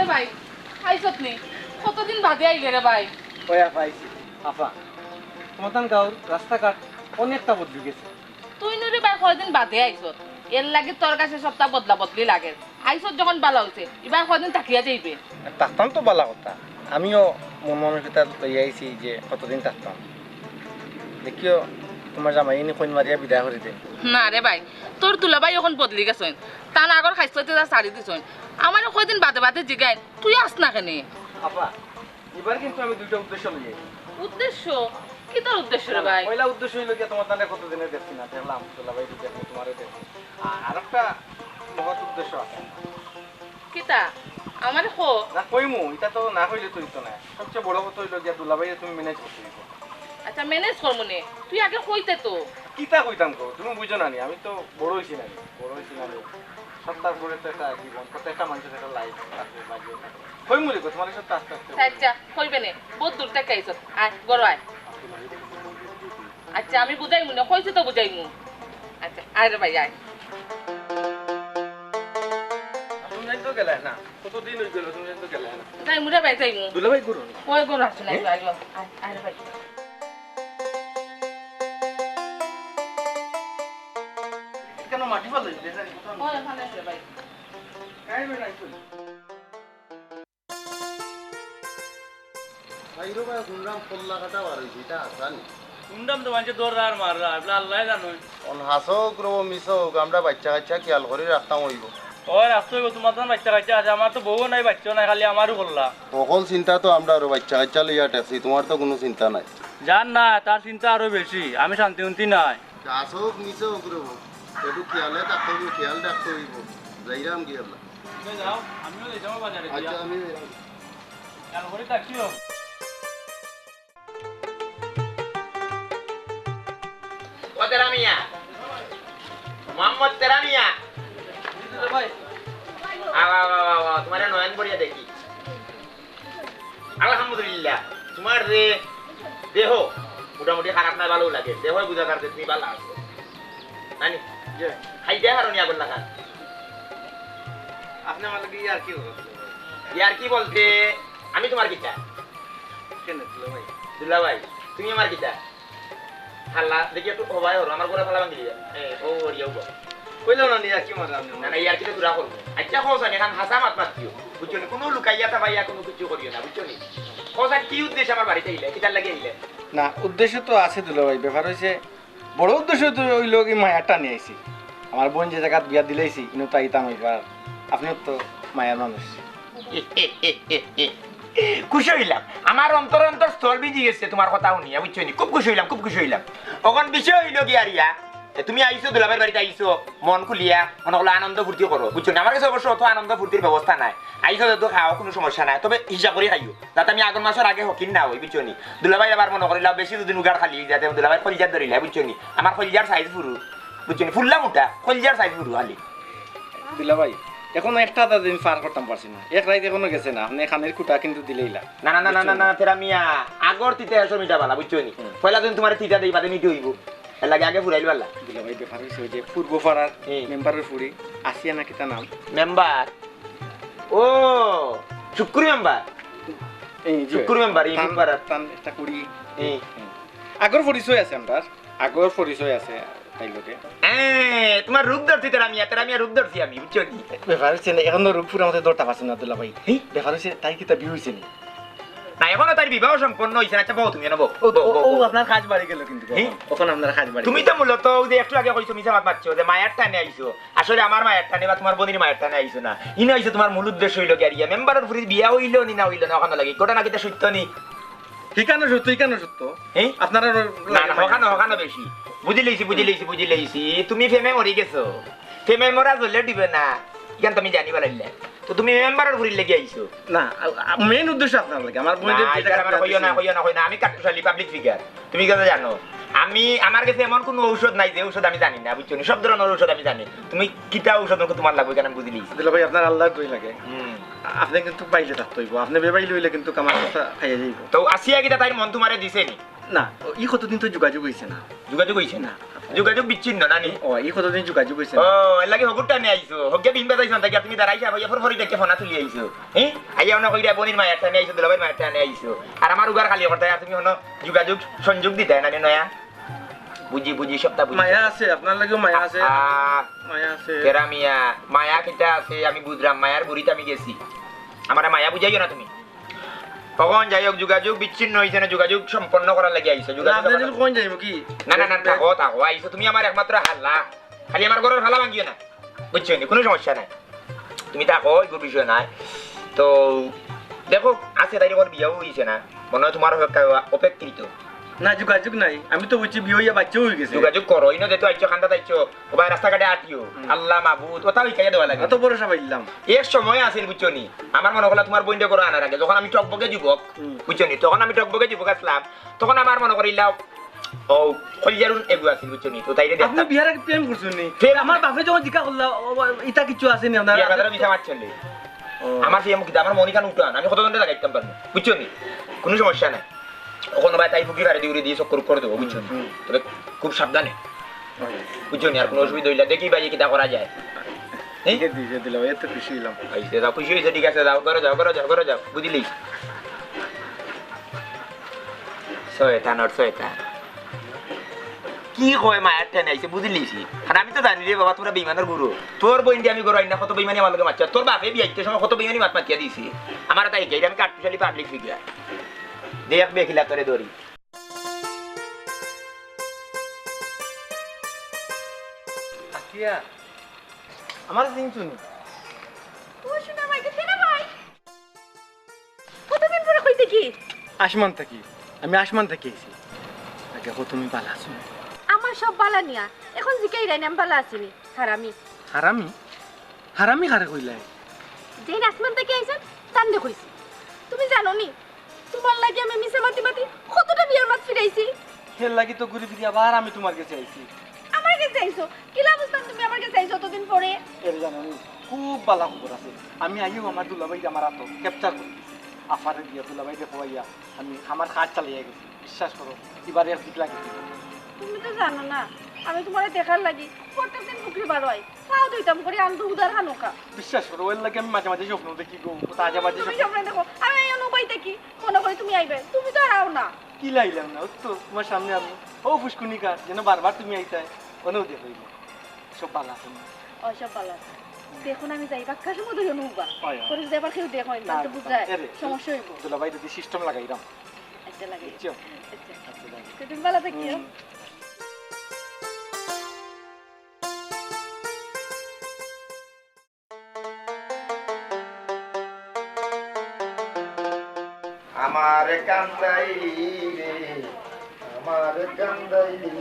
আরে ভাই আইছত নি কতদিন বাদে আইলে রে ভাই? ওই আপা আইছি। আপা তোমার গাঁর রাস্তাঘাট অনেকটা বদলি গেছে। তুই নুরে ভাই কয়দিন বাদে আইছত, এর লাগে তোর কাছে সপ্তাহ বদলা বদলি লাগে। আইছত যখন বালা হইছে এবার কয়দিন থাকিয়া যাইবে। থাকতাম তো বালা কথা, আমিও মন মানসিকতা লই আইছি যে কতদিন থাকতাম। দেখিও তোমার জামাই এনে ফোন মারিয়া বিদায় করে দিন। না রে ভাই, তোর দুলাভাই এখন বদলি গেছেন, তার আগর খাইতে যা সারি দিছেন। আমার কয়দিন বাদে বাদে জিগাই তুই আস না কেনে? আপা এবার কিন্তু আমি দুইটা উদ্দেশ্য লই আইছি। উদ্দেশ্য কি তোর উদ্দেশ্য রে ভাই? পয়লা উদ্দেশ্য হইল গিয়ে তোমার দানে কতদিনে দেখছি না, দেখলাম দুলাভাই দেখবো তোমারও দেখবো। আর একটা মহৎ উদ্দেশ্য আছে। কিতা আমার হো না কইমু, এটা তো না হইলে তুই তো না। সবচেয়ে বড় কথা হইল গিয়া দুলাভাই তুমি ম্যানেজ করতে দিব। আচ্ছা ম্যানেজ করমুনে, তুই আগে কইতে তো। কিতা কইতাম কো, তুমি বুঝো না নি, আমি তো বড় হইছি না, বড় হইছি না। সপ্তাহ পরে তো একটা জীবন, প্রত্যেকটা মানুষের একটা লাইফ আছে, বাজিয়ে থাকে। কইমু রে তোমার সব আস্তে আস্তে। আচ্ছা কইবে নে, বহুত দূর থেকে আইছত। আয় গড় আয়। আচ্ছা আমি বুঝাইমু না, কইছি তো বুঝাইমু। আচ্ছা আয় রে ভাই আয়। তুমি যাই তো গেলে না, কতদিন হই গেল তুমি যাই তো গেলে না। যাইমু রে ভাই যাইমু। দুলাভাই গুরু কই গড় আসছে না, আয় আয় আয় রে ভাই। কেন মাটি ভালো হইছে জানি কোথাও কই ওখানে আছে রে ভাই। কাইবে নাই কই। ভাইরো ভাই গুন্ডাম পল্লা কাটা বার হইছে এটা আসানি কুন্ডাম তো মানুষের দৌড় আর মাররা এগুলো আল্লাহ জানো। অন হাসক রো মিসক আমরা বাচ্চা কাচ্চা খেয়াল করে রাখতাম হইব। ওই রাখতে হইব, তোমার তো বাচ্চা কাচ্চা আছে, আমার তো বউ নাই বাচ্চা নাই, খালি আমারও করলা। সকল চিন্তা তো আমরা আরো বাচ্চা কাচ্চা লইয়া টেছি, তোমার তো কোনো চিন্তা নাই। জান না তার চিন্তা আরো বেশি, আমি শান্তি উন্তি নাই। হাসক মিসক রো একটু খেয়ালে থাকতে হইব, খেয়াল রাখতে হইব। যাইরাম গিয়া তুমি যাও, আমিও যাই বাজারে দিয়া। আচ্ছা আমি খেয়াল করে থাকিও। ও তেরা মিয়া, মোহাম্মদ তেরা মিয়া, ভাই তোমার নয়ন বড়িয়া দেখি। আলহামদুলিল্লাহ, তোমার রে দেহ মোটামুটি খারাপ না, ভালো লাগে। দেহ বুঝা পারছে তুমি ভালো আছো নানি। খাই দেয় হারনি আগুন লাগা। আপনি আমার লাগি আর কি হলো? ইয়ার কি বলতে, আমি তোমার কিটা কেন দুলাভাই? দুলা ভাই, তুমি আমার কিটা হাল্লা দেখি একটু হবাই হলো আমার করে ফেলা ভাঙি দিয়া। ও রিয়াও গো কইলো না নি আর কি মারা আপনি? না না, ইয়ার কিটা তুরা করবো। আচ্ছা খোঁজানি এখন হাসা মাত মাতিও, বুঝছো নি? কোনো লুকাইয়া থাকাইয়া কোনো কিছু করিও না, বুঝছো নি? খোঁজান কি উদ্দেশ্য আমার বাড়িতে আইলে, কিটার লাগে আইলে? না উদ্দেশ্য তো আছে দুলাভাই, ব্যাপার হইছে বড় উদ্দেশ্য তো হইল কি মায়াটা নিয়ে আইছি। আমার বোন যে জায়গা বিয়া দিলাইছি ইনো তো আইতাম এবার। আপনিও তো মায়ার মানুষ। খুশি হইলাম, আমার অন্তর অন্তর স্থল বিজি গেছে তোমার কথা শুনিয়া, বুঝছো নি? খুব খুশি হইলাম, খুব খুশি হইলাম। এখন বিষয় হইল কি আরিয়া, তুমি আইছো দুলাভাইয়ের বাড়িতে আইছো মন খুলিয়া মনে হলো আনন্দ ফুর্তি করো, বুঝছো না? আমার কাছে অবশ্য অত আনন্দ ফুর্তির ব্যবস্থা নাই। আইছো তো খাওয়া কোনো সমস্যা নাই, তবে হিসাব করে খাইও যাতে আমি আগের মাসের আগে হকিন না হই, বুঝছো নি? দুলাভাই আবার মনে করিলাম বেশি দুদিন উগার খালি যাতে দুলাভাই কলিজার ধরিলা, বুঝছো নি? আমার কলিজার সাইজ ফুরু, বুঝছো নি? ফুললা মোটা কলিজার সাইজ ফুরু খালি। দুলাভাই এখনো একটা দিন পার করতাম পারছি না, এক রাত এখনো গেছে না। আপনি খানের কুটা কিন্তু দিলেইলা। না না না না না না তেরা মিয়া, আগর তিতে আসো মিটা বালা, বুঝছো নি? পয়লা দিন তোমার তিতা দেই বাদে নিতে হইব, এর লাগে আগে ফুরাইল বালা। দুলাভাই ব্যাপার হইছে ওই যে পূর্ব পাড়ার মেম্বারের ফুড়ি আসিয়া না কিতা নাম মেম্বার, ও শুক্র মেম্বার, এই যে শুক্র মেম্বার এই পাড়ার। তান একটা কুড়ি এই আগর পরিচয় আছে আমার, আগর পরিচয় আছে তাই লোকে। তোমার রূপ ধরছি তেরা মিয়া রূপ ধরছি আমি, বুঝছো নি? ব্যাপার হচ্ছে না এখন রূপপুর আমাদের দরটা পাচ্ছি না দুলাভাই। ব্যাপার হচ্ছে তাই কিতা বিয়ে হয়েছে নি? না এখনো তার বিবাহ সম্পন্ন হইছে না। আচ্ছা বউ তুমি নেবো, ও আপনার কাজ বাড়ি গেল কিন্তু কখন আপনার কাজ বাড়ি? তুমি তো মূলত ওই যে একটু আগে কইছো মিছা মাত মারছো যে মায়ের টানে আইছো, আসলে আমার মায়ের টানে বা তোমার বোনের মায়ের টানে আইছো না। ইনো আইছো তোমার মূল উদ্দেশ্য হইলো কি আরিয়া মেম্বারের ফুরি বিয়া হইলো নি না হইলো না ওখানে লাগে গোটা নাকি তা সত্য নি? ঠিকানো সত্য, ঠিকানো সত্য। আপনারা না না ওখানে বেশি বুঝি লইছি তুমি ফেমে মরি গেছো। ফেমে মরা চলে দিবে না কেন তুমি জানিবা লাগলে, তো তুমি মেম্বারের ফুরি লেগে আইছো না। মেইন উদ্দেশ্য আপনার লাগে আমার আমি কাটুশালী পাবলিক ফিগার, তুমি কথা জানো। আমি আমার কাছে এমন কোনো ঔষধ নাই যে ঔষধ আমি জানি না, বুঝছো নি? সব ধরনের ঔষধ আমি জানি। তুমি কিটা ঔষধ তোমার লাগবে কেন বুঝলি? ভাই আপনার আল্লাহর দই লাগে। আপনি কিন্তু বাইলে থাকতে হইব, আপনি বেবাই লইলে কিন্তু আমার কথা খাইয়া যাইব। তো আসিয়া কিটা তাই মন তোমারে দিছে নি? না ই কতদিন তো যোগাযোগ হইছে না। যোগাযোগ হইছে না? ও যোগাযোগ বিচ্ছিন্ন নানি ও এই কতদিন যোগাযোগ হয়েছে ও এর লাগে হগুরটা নিয়ে আইছো হগে বিন বাজাইছ তাকে তুমি দাঁড়াইছা ভাইয়া ফরফরি দেখে ফোনা তুলি আইছো হ্যাঁ আইয়া না কইরা বনির মায়াটা নিয়ে আইছো দুলাভাইয়ের মায়াটা নিয়ে আইছো আর আমার উগার খালি করতে আর তুমি হনো যোগাযোগ সংযোগ দিতে নানি নয়া বুঝি সবটা বুঝি মায়া আছে আপনার লাগেও মায়া আছে মায়া আছে কেরামিয়া মায়া কিটা আছে আমি বুঝলাম মায়ার বুড়িতে আমি গেছি আমার মায়া বুঝাইও না তুমি তখন যাই হোক যোগাযোগ বিচ্ছিন্ন হয়েছে না যোগাযোগ সম্পন্ন করার লাগে আইছো যোগাযোগ কোন যাইব কি না থাকো আইছো তুমি আমার একমাত্র হাল্লা খালি আমার ঘরের হালা ভাঙিও না বুঝছো নি কোনো সমস্যা নাই তুমি থাকো কোনো বিষয় নাই তো দেখো আছে তাই ওর বিয়েও হয়েছে না মনে হয় তোমার অপেক্ষিত না যোগাযোগ নাই আমি তো বুঝছি বিয়ে হইয়া বাচ্চা হয়ে গেছে যোগাযোগ করো ইনো যেহেতু আইছো খান্দা তাইছো ওবাই রাস্তাঘাটে আটিও আল্লাহ মাহবুদ ওটাও শিখাইয়া দেওয়া লাগে এত ভরসা পাইলাম এর সময় আসিল বুঝছো নি আমার মনে হলো তোমার বইন্ডে করো আনার আগে যখন আমি টকবকে যুবক বুঝছো নি তখন আমি টকবকে যুবক আসলাম তখন আমার মনে করিলাম ও কলিজারুন এগু আসিল বুঝছো নি তো তাইরে আপনি দেখতাম বিয়ার আগে প্রেম করছেন নি প্রেম আমার বাপে যখন জিজ্ঞা করলা ইটা কিছু আছে নি আপনার বিয়া কথাটা মিশা মারছলে আমার সেই মুখ আমার মনিকান উঠান আমি কত ঘন্টা লাগাইতাম পারবো বুঝছো নি কোনো সমস্যা নাই ওখানে ভাই তাই ফুকি গাড়ি দিয়ে দিয়ে চক্কর করে দেবো বুঝছো তবে খুব সাবধানে বুঝছো নি আর কোনো অসুবিধা হইলে দেখি ভাই কিটা করা যায় দিলাম এত খুশি হইলাম আইসে দাও খুশি হয়েছে ঠিক আছে যাও করে যাও বুঝলি শয়তান ওর শয়তান কি কয় মায়ের টেনে আইসে বুঝলিছি আর আমি তো জানি রে বাবা তোরা বেইমানের গুরু তোর বইন্ডি আমি গরু আইনা কত বেইমানি আমার লগে মারছে তোর বাপে বিয়াইতে সময় কত বেইমানি মাত মাতিয়া দিছি আমার তাই গেই আমি কাটপিশালি পাবলিক ফিগার দেখ বেখিলা তোরে দড়ি আকিয়া আমার চিনছুন ও শোনা ভাই কেন ভাই কতদিন পরে কইতে কি আসমান থাকি আমি আসমান থেকে আইছি আগে তুমি ভালো আছো আমার সব বালা নিয়া এখন জিকাই রাই নাম বালা আসিনি হারামি হারামি হারামি কারে কইলাই যেই আসমান থেকে আইছেন তান দেখইছি তুমি জানো নি তোমার লাগি আমি মিছে মাতি মাতি কতটা বিয়ার মাছ ফিরাইছি খেল লাগি তো ঘুরে ফিরে আবার আমি তোমার কাছে আইছি আমার কাছে আইছো কি লাভস্থান তুমি আমার কাছে আইছো ততদিন পরে এর জানো নি খুব ভালো খবর আছে আমি আইও আমার দুলাভাই আমার আতো ক্যাপচার করে দিছি আফারে দিয়া দুলাভাই দেখো ভাইয়া আমি আমার কাজ চালিয়ে গেছি বিশ্বাস করো এবারে আর ঠিক লাগে তুমি তো জানো না আমি তোমার দেখার লাগি প্রত্যেকদিন পুকুরে বার হয় খাও দইতাম করে আনতো উদার হানুকা বিশ্বাস করো ওর লাগে আমি মাঝে মাঝে স্বপ্ন দেখি গো তাজা বাজে তুমি সামনে দেখো আমি এই অনুবাই দেখি মনে করি তুমি আইবে তুমি তো আর আও না কি লাইলাম না তো তোমার সামনে আমি ও ফুসকুনিকা যেন বারবার তুমি আইতাই ওনেও দেখইল সব ভালো আছে ওইসব ভালো আছে দেখুন আমি যাই বাক্কা সময় ধরে নুবা হয়। পরে যদি আবার কেউ দেখো না তো বুঝায় সমস্যা হইব দুলাভাই যদি সিস্টেম লাগাইলাম একটা লাগে বুঝছো আচ্ছা তুমি ভালো থাকিও আমার কান্দাইলি রে আমার কান্দাইলি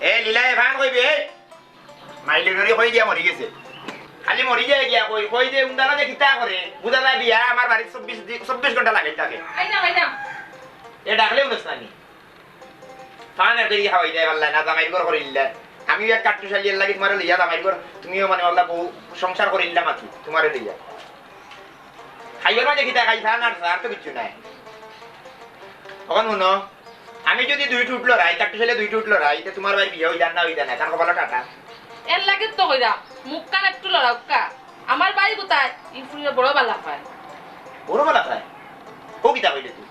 এ লীলাই ভান কইবে মাইলি নরি কই দিয়া মরি গেছে খালি মরি যায় গিয়া কই দে উন্দানা যে কিতা করে বুঝালা বিয়া আমার বাড়ি 24 ঘন্টা লাগে থাকে আইনা এ ডাকলেও নস্তানি ফান এর করি হাওয়াই দেয় আল্লাহ না জামাই ঘর করিল্লা আমি এক কাট্টু শালিয়ার লাগি তোমারে লইয়া জামাই ঘর তুমিও মানে আল্লাহ বউ সংসার করিল্লা মাথি তোমারে লইয়া খাইবার মাঝে কিতা খাই ফান আর তো কিছু নাই তখন শুনো আমি যদি দুইটা উঠলো রাই কাট্টু শালিয়া দুইটা উঠলো রাই তো তোমার ভাই বিয়ে হই জান না হই জানা কারণ কপালে টাটা এর লাগে তো কইরা মুখ কান একটু লড়াউকা আমার বাড়ি কোথায় ইনফুরিয়া বড় বালা পায় বড় বালা পায় ও কিতা কইলে তুই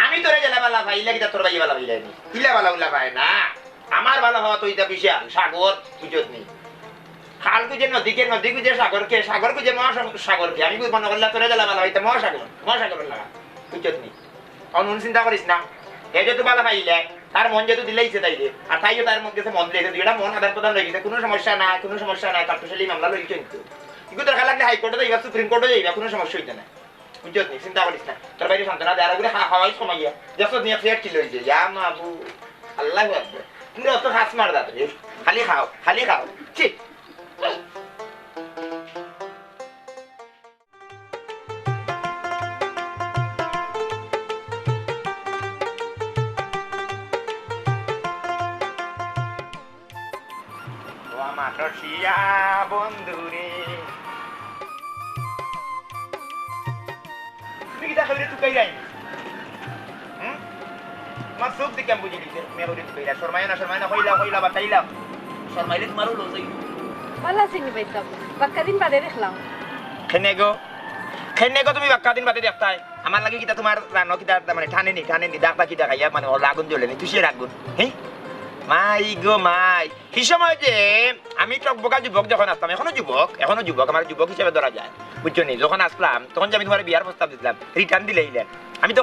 আমি তোরে জেলা বালা ভাই ইলা কিতা তোর ভাই বালা ভাইলাই নি ইলা বালা উলা পায় না আমার বালা হওয়া তো ইতা বিশাল সাগর বুঝত নি খাল কু যে নদী কু যে সাগর কু যে মহাসাগর কে আমি মনে করলাম তোরে জেলা বালা হইতে মহাসাগর লাগা বুঝত নি অনুন চিন্তা করিস না এই যে তো বালা পাইলে তার মন যেহেতু দিলেইছে তাইলে আর তাইও তার মধ্যে মন দিলেছে দুইটা মন আদান প্রদান রয়েছে কোনো সমস্যা নাই কাটুশালী মামলা লইছে কিন্তু দরকার লাগলে হাইকোর্টে যাইবা সুপ্রিম কোর্টে যাইবা কোনো সমস্যা হইতে না বুঝত নি চিন্তা করিস না তোর বাইরে সান্ত্বনা দেওয়ার আগে হাওয়াই সময় দেখো নিয়ে ফ্লেট ছিল হয়েছে যা মাবু আল্লাহ আকবার তুমি অত হাস মার দাঁত খালি খাও ঠিক মাতসিয়া বন্ধুরে তুমি কিতা খাইলে তুকাই যাই তোমার চোখ দেখে আমি বুঝে দিচ্ছি মেয়ে করে কইরা শর্মায় না কইলা বাতাইলা শর্মাইলে তোমারও লস হইল ভালো চিনি পাইতাম বাক্কা দিন বাদে দেখলাম খেনে গো তুমি বাক্কা দিন বাদে দেখতাই আমার লাগে কিটা তোমার রানো কিটা মানে ঠানে নি ডাকটা কিটা খাইয়া মানে ওর আগুন জ্বলে নি তুই সে রাখগুন হ্যাঁ মাই গো মাই সেই সময় যে আমি টকবকা যুবক যখন আসতাম এখনো যুবক আমার যুবক হিসেবে ধরা যায় বুঝছো নি যখন আসলাম তখন যে আমি তোমার বিয়ার প্রস্তাব দিলাম রিটার্ন দিলেইলেন আমি তো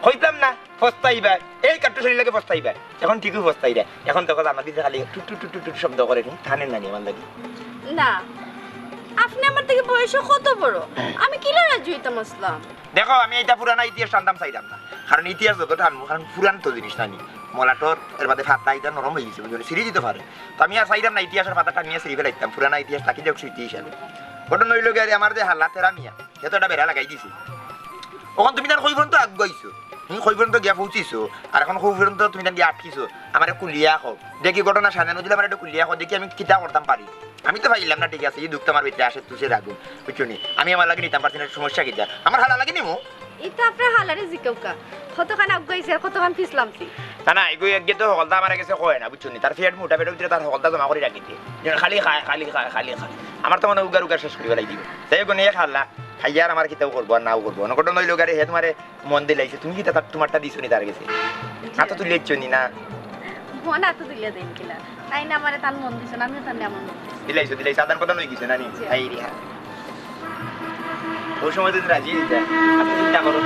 কইতাম না ফস্তাইবা এই কাট্টু শরীর লাগে ফস্তাইবা এখন ঠিকই ফস্তাইবা এখন তখন আমার দিকে খালি টুট শব্দ করে নি ঠানেন না আমার লাগে না আপনি আমার থেকে বয়সে কত বড় আমি কি রাজি হইতাম আসলাম দেখো আমি এটা পুরানা ইতিহাস টানতাম চাইতাম না কারণ ইতিহাস যত টানবো কারণ পুরান তো জিনিস নানি মলাটোর এর বাদে ফাতা এটা নরম হয়ে গেছে বুঝলি সিঁড়ি দিতে পারে তো আমি আর চাইতাম না ইতিহাসের ফাতা টানিয়ে সিঁড়ি ফেলাইতাম পুরানা ইতিহাস থাকি যাক স্মৃতি হিসাবে ঘটনা হইল গিয়ে আমার যে হাল্লা তেরা মিয়া এতটা বেড়া লাগাই দিছি ওখান তুমি তার কই পর্যন্ত আগাইছো কই পর্যন্ত গিয়া পৌঁছিছো আর এখন কই পর্যন্ত তুমি তার গিয়ে আটকিছো আমার কুলিয়া হোক দেখি ঘটনা সাজানো দিলে আমার একটা কুলিয়া হোক দেখি আমি কিতা করতাম পারি আমি তো পাইলাম না ঠিক আছে এই দুঃখ আমার ভিতরে আসে তুষে রাখবো বুঝছো নি আমি আমার লাগে নিতাম পারছি না সমস্যা কিটা আমার হালা লাগে নিমু এটা আপনার হালারে জিকাউকা কতখান আগাইছে আর কতখান পিছলামছি না এগুলো এক তো হলদা আমার কাছে কয় না বুঝছো নি তার ফেট মোটা পেটের ভিতরে তার হলদা জমা করে রাখি দিয়ে খালি খায় আমার তো মনে উগার শেষ করে বেলাই দিব তাই গো নিয়ে খাল্লা খাইয়ার আমার কিতাও করবো আর নাও করবো অনকট নইল গাড়ি হে তোমার মন দিলাইছে তুমি কি তোমারটা দিছো নি তার কাছে হাত তুলে ইচ্ছো নি না মন হাত তুলে দেন কিলা তাই না আমারে তার মন দিছে না আমিও তার আমার মন দিলাইছো আদান প্রদান হয়ে গেছে না নি এই রে ওই সময় যদি রাজি হইতা আপনি চিন্তা করো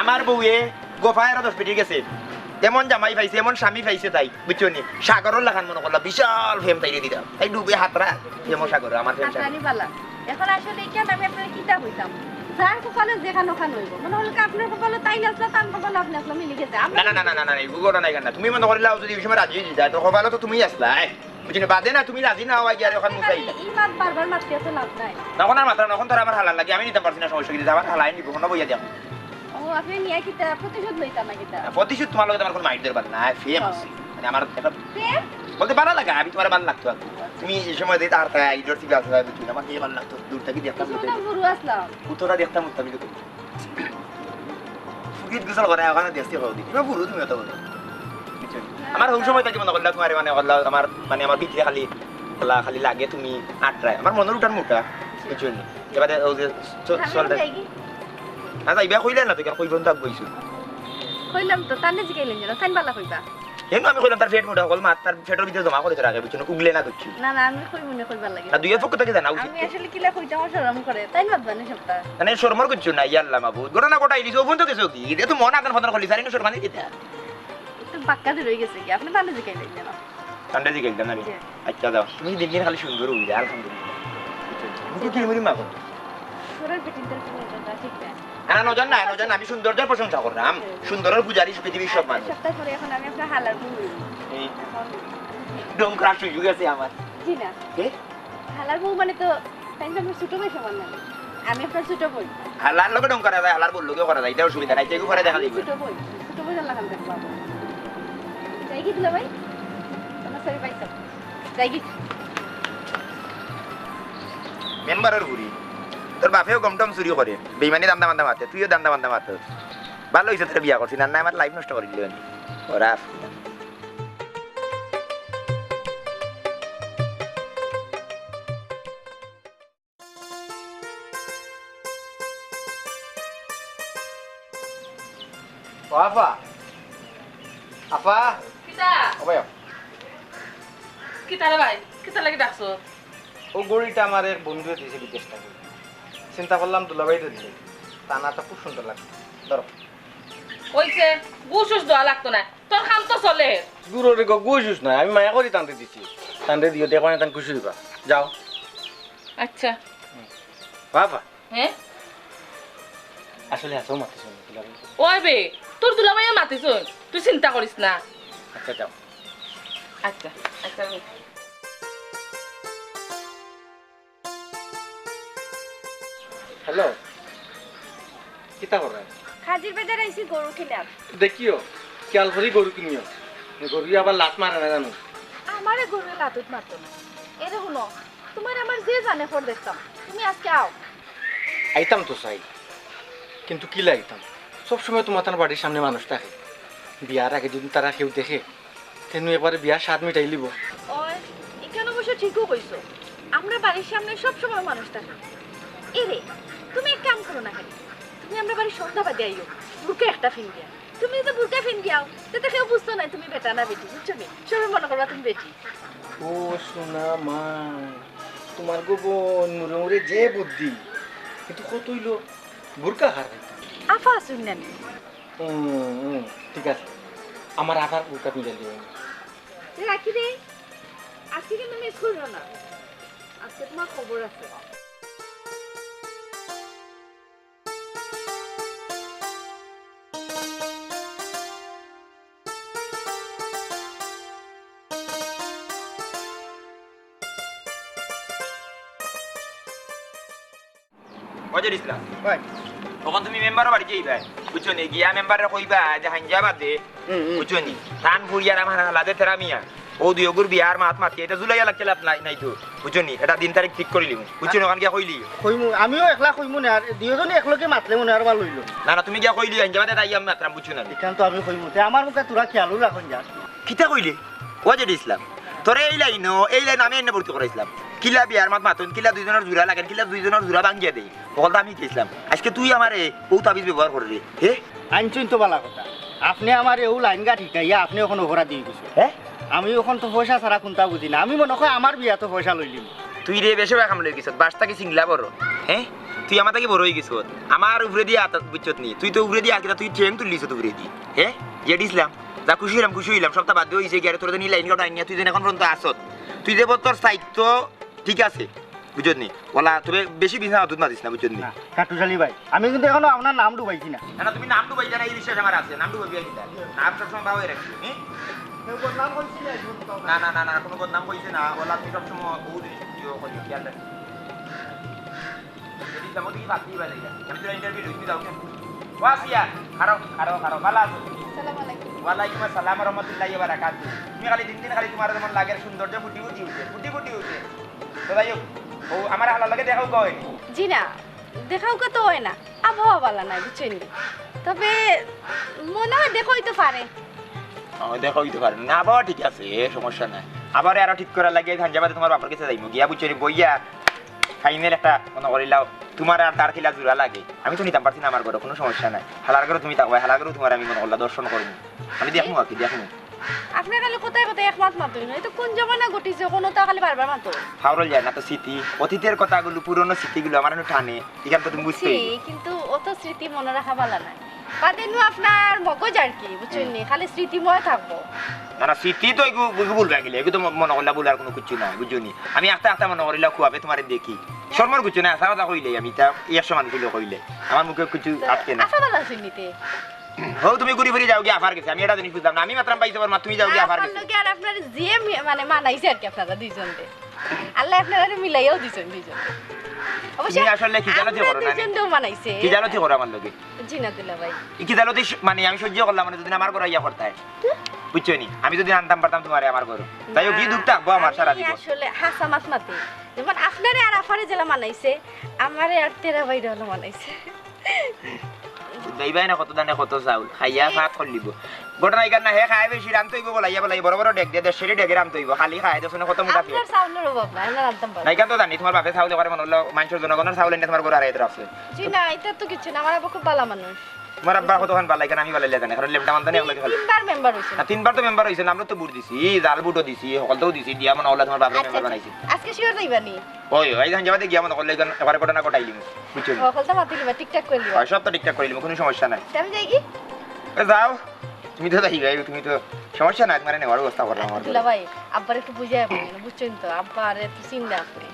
আমার বউয়ে গোফায়ের 10 পেটি গেছে এমন জামাই পাইছে এমন স্বামী পাইছে তাই বুঝছো নি সাগরের লাগান মনে করলা বিশাল ফেম তাই দিদা তাই ডুবে হাতরা যেমন সাগর আমার ফেম হাতরানি বালা এখন আসলে কেন আমি আপনার কিতা হইতাম যার কপালে যেখানে ওখানে হইব মনে হল আপনার কপালে তাই আসলো তার কপালে আপনি আসলো মিলে গেছে না এগুলো নাই কেন তুমি মনে করিলা যদি ওই সময় রাজি হয়ে যায় তো কপালে তো তুমি আসলা বুঝলি বাদে না তুমি রাজি না হওয়াই গিয়ে ওখানে মুসাই এই মাত বারবার মারতে তো লাভ নাই তখন আর মাত্রা এখন তোর আমার হালাল লাগে আমি নিতে পারছি না সমস্যা কিন্তু আমার হালাই নিব কোনো বইয়া যাবো ও আপনি নিয়ে কিতা প্রতিশোধ লইতাম না কিতা প্রতিশোধ তোমার লগে আমার কোনো মাইন্ড দেবার না ফেম আছে মানে আমার একটা প্রেম বলতে ভালো লাগে আমি তোমার ভালো লাগতো তুমি এই সময় দিতে আর তাই ইডর থেকে আসলে বুঝলি আমার কি ভালো লাগতো দূর থেকে দেখতাম কিছুটা গুরু আসলাম পুতোটা দেখতাম আমি তো ফুকিট গুছাল করে ওখানে দেখতে পাবো দেখি পুরো তুমি অত বলো আমার ওই সময় তাকে মনে করলাম তোমার মানে আমার পিঠে খালি লাগে তুমি আটরায় আমার মনের উঠান মোটা বুঝলি এবারে ও যে চলতে না যাইবা কইলে না তো কেন কইব তো বইছো কইলাম তো তানে জিগাইলেন যেন তাই বালা কইবা হেন আমি কইলাম তার ফেট মোটা হল মাত তার ফেটের ভিতরে জমা করে রাখে বুঝছো উগলে না করছি না আমি কই মনে কইবার লাগে না দুইয়ের পক্ষ থেকে জানা উচিত আমি আসলে কিলা কইতাম শরম করে তাই না জানি সবটা মানে শর্মর করছো না ইয়াল্লা মাবুদ ঘটনা কোটাই দিছো ওপন তো কিছু কি এটা তো মন আদান ফদান করলি সারিনো শর্মানি দিতা একটু বাক্কা দিয়ে রয়ে গেছে কি আপনি তানে জিগাইলেন যেন ঠান্ডা দিকে একদম আমি আচ্ছা দাও তুমি দিন দিন খালি সুন্দর হই যা আলহামদুলিল্লাহ তুমি কি মরি মাগো সুরের পিটিনটার কি মজা ঠিক না না নজন আমি সৌন্দর্যের প্রশংসা করলাম সুন্দরের পূজারি পৃথিবীর সব মানুষ সপ্তাহ পরে এখন আমি আপনার হালার বউ এই ডোম ক্রাশ হয়ে গেছে আমার জি না কে হালার বউ মানে তো তাই তো আমার ছোট ভাই সমান না আমি আপনার ছোট বই হালার লগে ডোম করা যায় হালার বললো কেউ করা যায় এটা অসুবিধা নাই যেগুলো করে দেখা দিবে ছোট বই লাগান দেখবো যাই কি দিলা ভাই আমার সরি ভাই সব যাই কি মেম্বারের ঘুরি তোর বাপেও গম টম চুরি করে বেইমানি দান্দা বান্দা মারতে তুইও দান্দা বান্দা মারতে ভালো হয়েছে তোর বিয়া করছি না আমার লাইফ নষ্ট করে দিলি ওরা আপা আপা কিতা ওবাই কিতা রে ভাই কিতা লাগি ডাকছো ও গড়িটা আমার এক বন্ধু দিয়েছে বিদেশ থেকে চিন্তা করলাম দুলাভাইটা দিলে টানাটা খুব সুন্দর লাগছে ধরো কইছে গুসুস দেওয়া লাগতো না তোর কাম তো চলে দূরে গুজুস না আমি মায়া করি টানতে দিছি টানতে দিও দেখো না টান খুশি হইবা যাও আচ্ছা বাবা হ্যাঁ আসলে এত মাতিস ওই বে তোর দুলাভাইয়া মাতিছ তুই চিন্তা করিস না আচ্ছা যাও আচ্ছা আচ্ছা হ্যালো কিতা করে হাজির বাজার আইছি গরু কিনাম দেখিও খেয়াল করি গরু কিনিও গরু আবার লাত মারে না জানো আমারে গরু লাতুত মারতো না এরে শুনো তোমার আমার যে জানে ফোর দেখতাম তুমি আজকে আও আইতাম তো চাই কিন্তু কি লাইতাম সবসময় তোমার তার বাড়ির সামনে মানুষ থাকে বিয়ার আগে যদি তারা কেউ দেখে তেন একবারে বিয়ার স্বাদ মিটাই লিব। ওই এখানে বসে ঠিকও কইছো, আমরা বাড়ির সামনে সব সময় মানুষ থাকে। এরে তুমি এক কাম করো না কেন, তুমি আমরা বাড়ির সন্ধ্যাবাদে আইও, বুকে একটা ফিন দিয়া। তুমি যদি বুকে ফিন দিয়াও তাতে কেউ বুঝতো না তুমি বেটা না বেটি, বুঝছো নি? সবাই মনে করবা তুমি বেটি। ও সোনা মা, তোমার গোবন মুড়ে মুড়ে যে বুদ্ধি, কিন্তু কত হইল বুরকা হার। আফা আসুন না নি? ঠিক আছে, আমার আবার বুরকা মিলাই দেবেন। রাখি রে, আজকে কিন্তু মিস করবো না, আজকে তোমার খবর আছে। অজয় ইসলাম ভাই তখন তুমি মেম্বারও বাড়ি যাইবা বুঝছো নি, গিয়া মেম্বারে কইবা যে হাঞ্জা বাদে বুঝছো নি, তান ফুরিয়ার আমার হালাদে তেরা মিয়া ও দুই অগুর বিয়ার মাত মাতি এটা জুলাইয়া লাগছে লাভ নাই তো বুঝছো নি, এটা দিন তারিখ ঠিক করে লিমু বুঝছো না, ওখান গিয়া কইলি কইমু, আমিও একলা কইমু না, আর দুইজনে একলগে মাতলে মনে আর ভালো হইল। না তুমি গিয়া কইলি হাঞ্জা বাদে তাই আমি মাত্রাম বুঝছো না। এখান তো আমি কইমু, তে আমার মুখে তোরা খেয়ালও রাখুন যা। কিতা কইলি অজয় ইসলাম তোরে এই লাইন আমি এনে ভর্তি করাইছিলাম, কিলা বিয়ার মাত মাতুন, কিলা দুইজনের জোড়া লাগেন, কিলা দুইজনের জোড়া ভাঙ্গিয়া দেই, বলতা আমি গেছিলাম। আজকে তুই আমারে বউ তাবিজ ব্যবহার করে রে, হে আনছুন তো বালা কথা, আপনি আমার এও লাইন গা ঠিকাইয়া আপনি ওখানে ওরা দিয়ে গেছো। হ্যাঁ আমি ওখান তো পয়সা ছাড়া কোনটা বুঝি না, আমি মনে হয় আমার বিয়া তো পয়সা লইলিম। তুই রে বেশি কাম লই গেছ, বাসটা কি সিংলা বড়, হ্যাঁ তুই আমার থেকে বড় হয়ে গেছ, আমার উপরে দিয়ে আত বুঝছত নি, তুই তো উপরে দিয়ে আকিটা তুই ট্রেন তুললিস তো উপরে দিয়ে, হ্যাঁ যে দিছিলাম যা খুশি হইলাম সপ্তাহ বাদ হইছে গিয়ে তোর নি লাইন কাটা নিয়া তুই যেন এখন পর্যন্ত আসত, তুই যে তোর সাহিত্য ঠিক আছে বুঝত নি, বলা তবে বেশি বিছানা দুধ না দিস না বুঝত নি। কাটুশালি ভাই, আমি কিন্তু এখনো আপনার নাম ডুবাইছি না। না তুমি নাম ডুবাই জানা এই বিশ্বাস আমার আছে, নাম ডুবাই কিনা নাম সবসময় ভাবে রাখছি, হ্যাঁ না না না না কোনো বদনাম কইছে না, বলা তুই সবসময় বহু জিনিস করি খেয়াল রাখছি। যদি সামনে কি বাকি বাজে আমি তো ইন্টারভিউ লইছি দাও কেন ওয়াসিয়া খারাপ ভালো আছো? আসসালামু আলাইকুম। ওয়ালাইকুম আসসালাম ওয়া রাহমাতুল্লাহি ওয়া বারাকাতুহু। তুমি খালি দিন খালি তোমার যেমন লাগের সৌন্দর্য ফুটি উঠে তো যাই হোক, ও আমার হালা লাগে দেখাও কই জি না, দেখাও তো হয় না, আবহাওয়া ভালো নাই বুঝছেন নি, তবে মনে হয় দেখোই তো পারে। দেখো হইতে পারে না, আবার ঠিক আছে সমস্যা নাই, আবার আরো ঠিক করা লাগে ধানজাবাদে তোমার বাপের কাছে যাইমু গিয়া বুঝছো বইয়া খাইমের একটা মনে করিলাও তোমার আর তার খিলা জোড়া লাগে, আমি তো নিতাম পারছি না আমার ঘরে, কোনো সমস্যা নাই, হালার ঘরে তুমি থাকো, হালার ঘরে তোমার আমি মনে করলা দর্শন করবো, আমি দেখবো আর কি দেখবো। আপনার খালি কোথায় কোথায় একমাত মাতুই না, এই তো কোন জমানা ঘটিছে কোনো তা খালি বারবার মাতো। ফাউরল যায় না তো স্মৃতি, অতীতের কথাগুলো পুরনো স্মৃতিগুলো আমার টানে, এখান তো তুমি বুঝতে কিন্তু অত স্মৃতি মনে রাখা ভালো নাই, বাদেনু আপনার মগজ আর কি বুঝছেন নি, খালি স্মৃতিময় থাকবো। না না স্মৃতি তো ভুলবে গেলে এগুলো তো মনে করলা বলে আর কোনো কিছু নাই বুঝছো নি, আমি আস্তে মনে করিলা খুয়াবে তোমার দেখি শর্মার কিছু না, আসা কথা কইলে আমি তা একশো মানুষ কইলে আমার মুখে কিছু আটকে না। আশা ভালো আছেন নিতে হো তুমি ঘুরি ফিরি যাও গিয়ে আফার গেছে, আমি এটা জিনিস বুঝলাম না, আমি মাত্র পাইতে পারবো তুমি যাও গিয়ে আফার গেছে। আপনার আর আপনার যে মানে মানাইছে আর কি আপনারা দুইজনকে, আল্লাহ আপনারা মিলাইয়াও দিছেন দুইজন। তুমি আসলে কি জানো করো না, দুইজনও মানাইছে কি জানো করো আমার লগে জিনাতুল্লাহ ভাই, কি জানো মানে আমি সহ্য করলাম মানে যদি আমার ঘরে ইয়া করতে হয় বুঝছো নি, আমি যদি আনতাম পারতাম তোমার আমার ঘরে, তাই কি দুঃখ থাকবো আমার সারা আমি জীবন। আসলে হাসা মাছ মাতে, যেমন আপনারে আর আফারে জেলা মানাইছে, আমারে আর তেরা বাইরে হলো মানাইছে। দেইবাই না কত দানে কত চাউল খাইয়া ভাত করলিব, ঘটনা এখান না হে খাই বেশি রাম তৈব বলাইয়া বড় বড় ডেক দিয়ে দেশের ডেকে রাম তৈব, খালি খাই দেশ কত মোটা ফেল আপনার চাউলের অভাব নাই, না রাখতাম পারি। নাই কেন তো জানি তোমার বাপে চাউল করে মনে হলো মানুষের জনগণের চাউল এনে তোমার ঘরে আড়াই রাখছে। জি না, এটা তো কিছু না, আমার আবার খুব ভালো মানুষ। তোমার আব্বা কতক্ষণ বালাই কেন আমি বালাই লাগে না, কারণ লেমটা মানতে এগুলো খালি তিনবার মেম্বার হইছে। না, 3বার তো মেম্বার হইছে, আমরা তো বুট দিছি, জাল বুটও দিছি, সকলতেও দিছি, দিয়া মনে হলো তোমার বাপে মেম্বার বানাইছি। আজকে শিওর যাইবানি? ওই ওই ধান যাবাতে গিয়া মনে করলে এবারে ঘটনা ঘটাইলিম বুঝছো, সকলটা মাতি লিবা, ঠিকঠাক করে লিবা। সব তো ঠিকঠাক করিলিম, কোনো সমস্যা নাই। আমি যাই কি? যাও তুমি তো যাই গাই, তুমি তো সমস্যা নাই, তোমার নেওয়ার ব্যবস্থা করলাম আমার দুলা ভাই আব্বার একটু বুঝাই বলেন, বুঝছেন তো আব্বার একটু চিন্তা আপনি।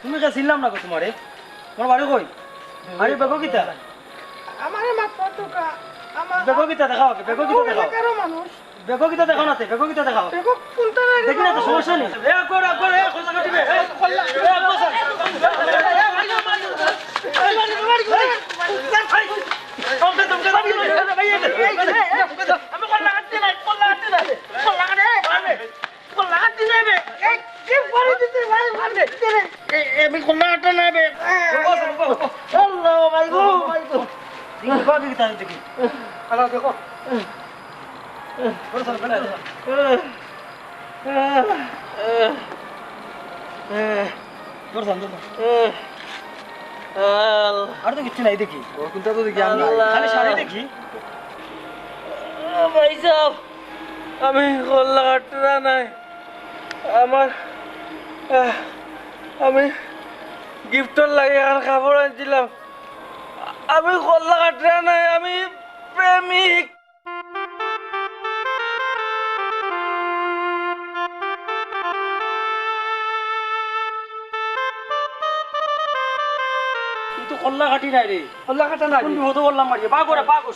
তুমি কে চিনলাম না গো তোমারে তোমার বাড়ি কই আরে বেগো কিতা আমারে মাত্র টাকা আমার বেগো কিতা দেখাও বেগো কিতা দেখাও কারো মানুষ বেগো কিতা দেখাও না বেগো কিতা দেখাও দেখো কোনটা দেখি না তো সমস্যা নেই এ কর এ খোঁজা কাটিবে এ খোলা এ বসা আর তো কিছু নাই দেখি কোনটা তো দেখি খালি শাড়ি দেখি ভাই সাহেব আমি কল্লা কাটরা নাই আমার আমি গিফটর লাগে আর কাপড় আনছিলাম আমি কল্লা কাটরা নাই আমি প্রেমিক তুই তো কল্লা কাটি নাই রে কল্লা কাটা না কোন বিপদ বললাম মারিয়ে বাগো রে বাগো